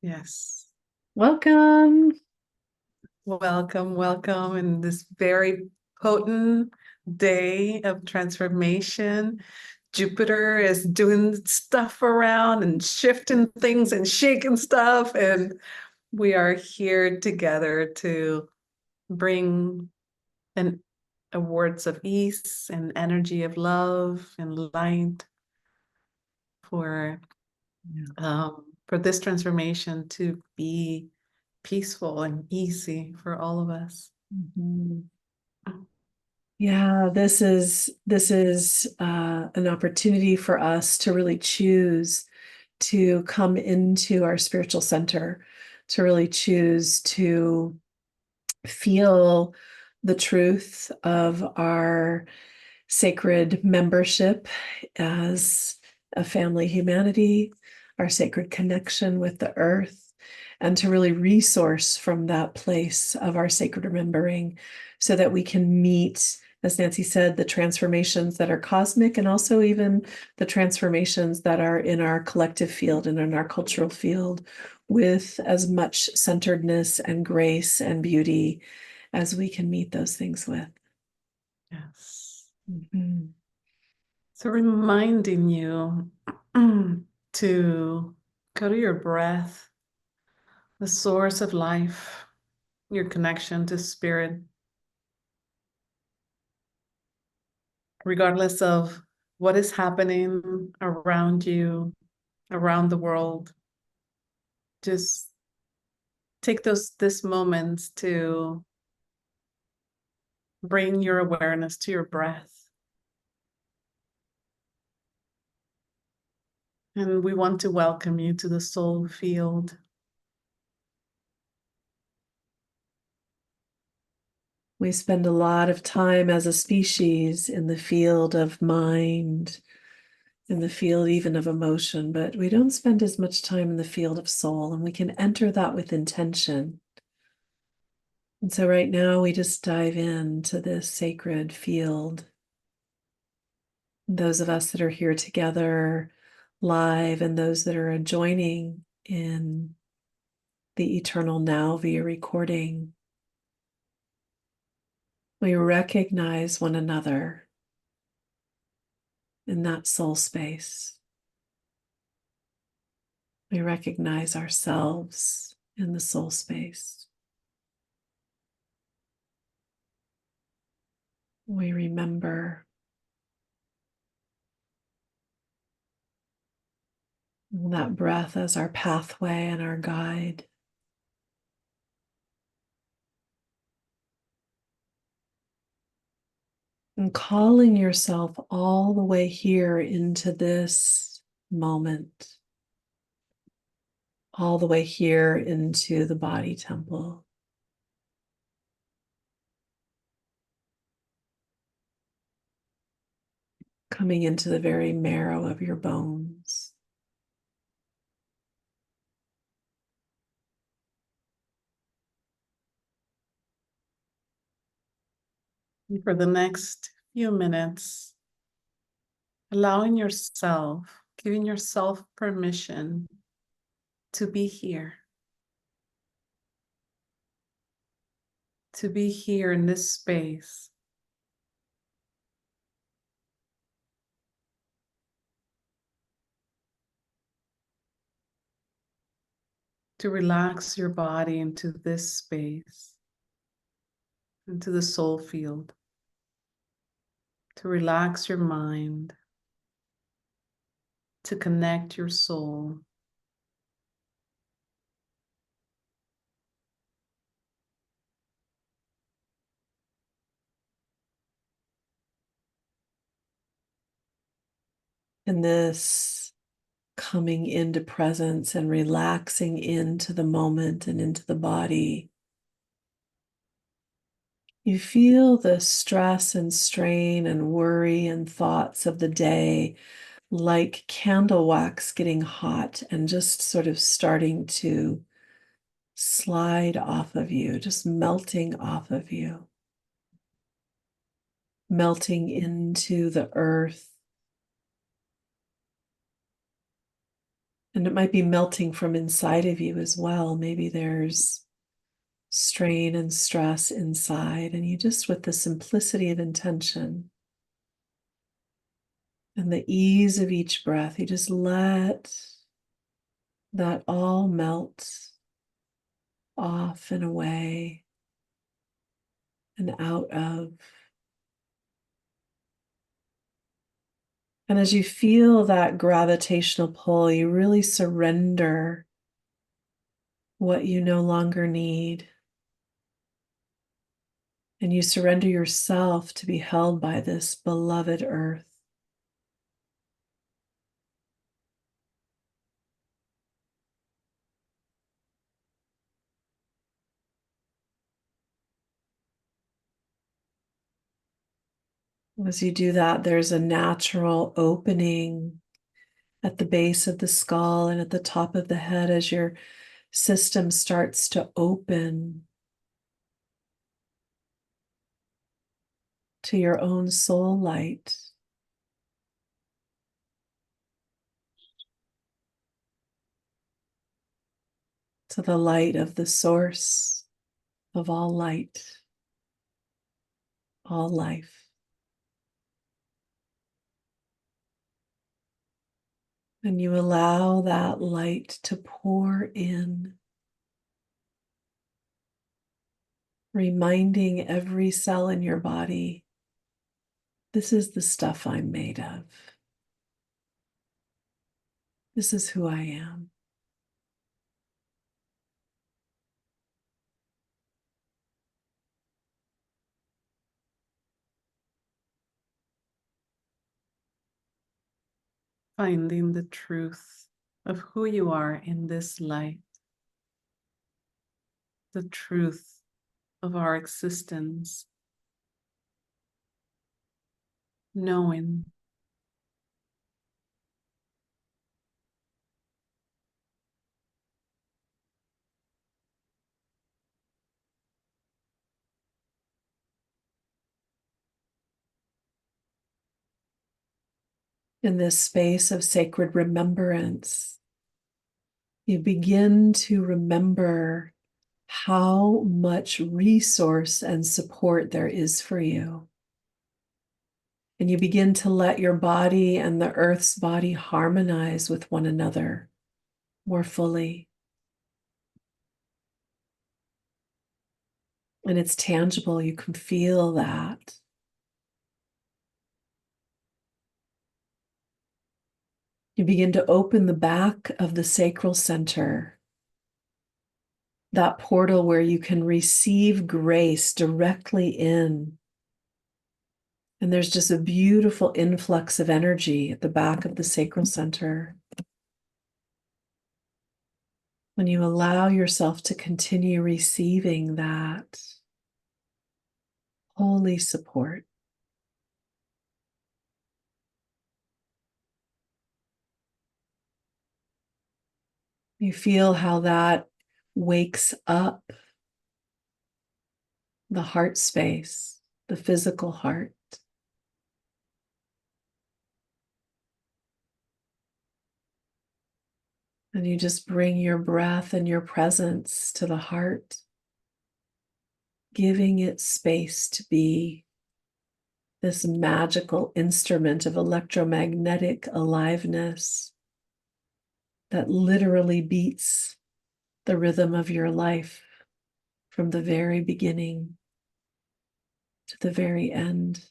Yes. Welcome. Welcome, welcome in this very potent day of transformation. Jupiter is doing stuff around and shifting things and shaking stuff. And we are here together to bring an awards of ease and energy of love and light for for this transformation to be peaceful and easy for all of us. Mhm. Yeah, this is an opportunity for us to really choose to come into our spiritual center, to really choose to feel the truth of our sacred membership as a family humanity, our sacred connection with the earth, and to really resource from that place of our sacred remembering so that we can meet, as Nancy said, the transformations that are cosmic and also even the transformations that are in our collective field and in our cultural field with as much centeredness and grace and beauty as we can meet those things with. Yes. Mhm. So reminding you to go to your breath, the source of life, your connection to spirit, regardless of what is happening around you, around the world. Just take this moments to bring your awareness to your breath. And we want to welcome you to the soul field. We spend a lot of time as a species in the field of mind, in the field even of emotion, but we don't spend as much time in the field of soul, and we can enter that with intention. And so right now we just dive into this sacred field. Those of us that are here together live and those that are joining in the eternal now via recording, we recognize one another in that soul space. We recognize ourselves in the soul space. We remember that breath as our pathway and our guide. And calling yourself all the way here into this moment, all the way here into the body temple. Coming into the very marrow of your bones. And for the next few minutes, allowing yourself, giving yourself permission to be here in this space, to relax your body into this space, into the soul field, to relax your mind, to connect your soul. And this coming into presence and relaxing into the moment and into the body. You feel the stress and strain and worry and thoughts of the day like candle wax getting hot and just sort of starting to slide off of you, just melting off of you, melting into the earth And it might be melting from inside of you as well. Maybe there's strain and stress inside, and you just, with the simplicity of intention and the ease of each breath, you just let that all melt off and away and out of. And as you feel that gravitational pull, you really surrender what you no longer need. And you surrender yourself to be held by this beloved earth. As you do that, there's a natural opening at the base of the skull and at the top of the head as your system starts to open to your own soul light. To the light of the source of all light, all life. And you allow that light to pour in, reminding every cell in your body, this is the stuff I'm made of. This is who I am. Finding the truth of who you are in this light, the truth of our existence, knowing In this space of sacred remembrance, you begin to remember how much resource and support there is for you. And you begin to let your body and the earth's body harmonize with one another more fully. And it's tangible, you can feel that. You begin to open the back of the sacral center, that portal where you can receive grace directly in. And there's just a beautiful influx of energy at the back of the sacral center. When you allow yourself to continue receiving that holy support. You feel how that wakes up the heart space, the physical heart. And you just bring your breath and your presence to the heart, giving it space to be this magical instrument of electromagnetic aliveness that literally beats the rhythm of your life from the very beginning to the very end.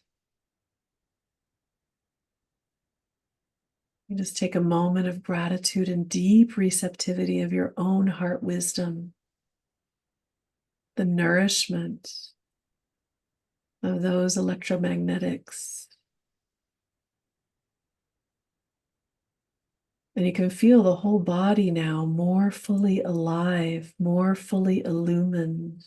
You just take a moment of gratitude and deep receptivity of your own heart wisdom, the nourishment of those electromagnetics. And you can feel the whole body now more fully alive, more fully illumined.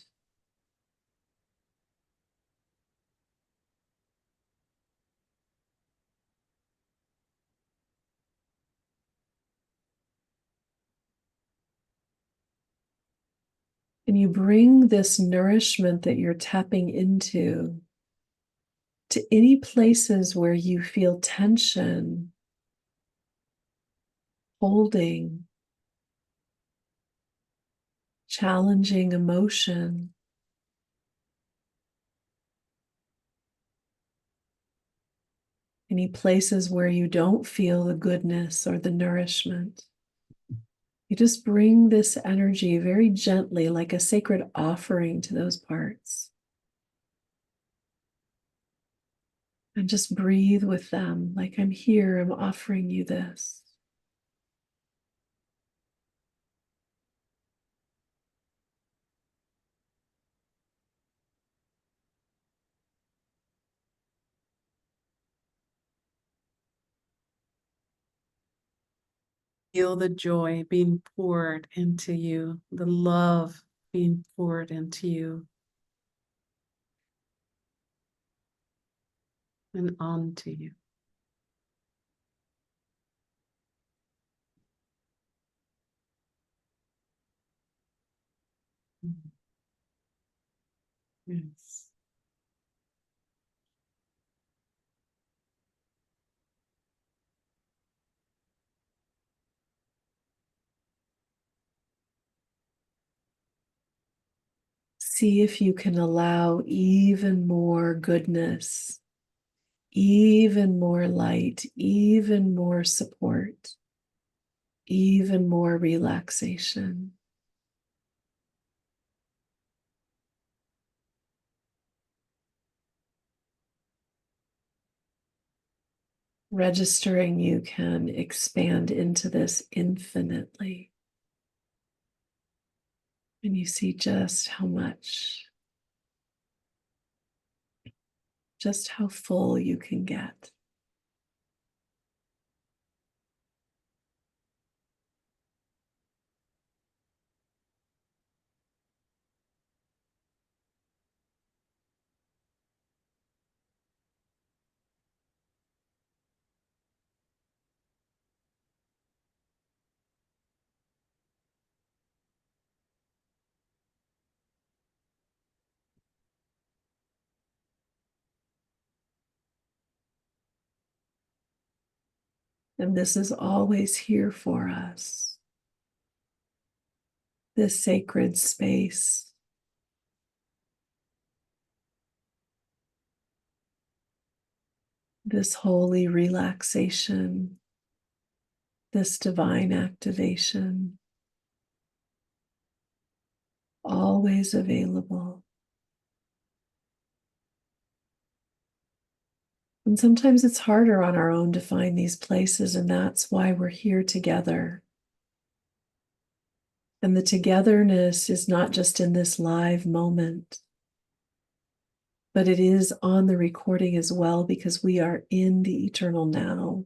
And you bring this nourishment that you're tapping into to any places where you feel tension, holding, challenging emotion, any places where you don't feel the goodness or the nourishment. You just bring this energy very gently, like a sacred offering, to those parts. And just breathe with them, like, I'm here, I'm offering you this. Feel the joy being poured into you, the love being poured into you and onto you. Yes. See if you can allow even more goodness, even more light, even more support, even more relaxation. Registering you can expand into this infinitely. And you see just how much, just how full you can get. And this is always here for us. This sacred space, this holy relaxation, this divine activation, always available. And sometimes it's harder on our own to find these places, and that's why we're here together. And the togetherness is not just in this live moment, but it is on the recording as well, because we are in the eternal now.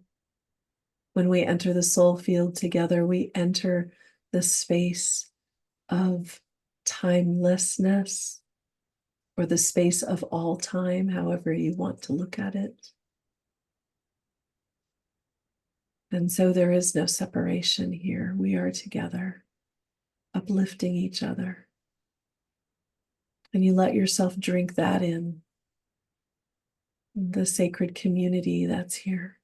When we enter the soul field together, we enter the space of timelessness, or the space of all time, however you want to look at it. And so there is no separation here. We are together, uplifting each other. And you let yourself drink that in, the sacred community that's here.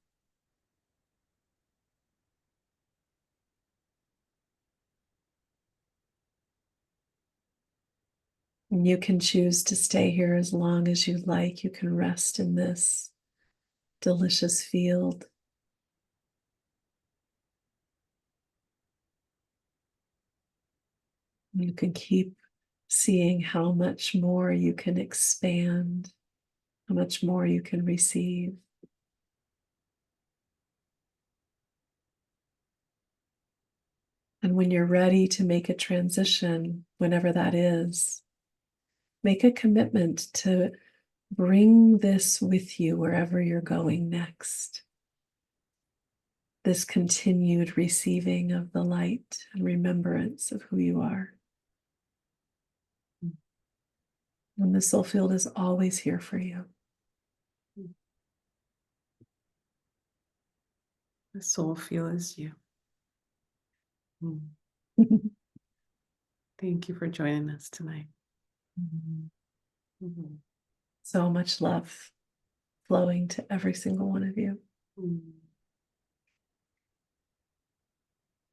And you can choose to stay here as long as you like. You can rest in this delicious field. You can keep seeing how much more you can expand, how much more you can receive. And when you're ready to make a transition, whenever that is, make a commitment to bring this with you wherever you're going next. This continued receiving of the light and remembrance of who you are. And the soul field is always here for you. The soul feels you. Thank you for joining us tonight. So much love flowing to every single one of you.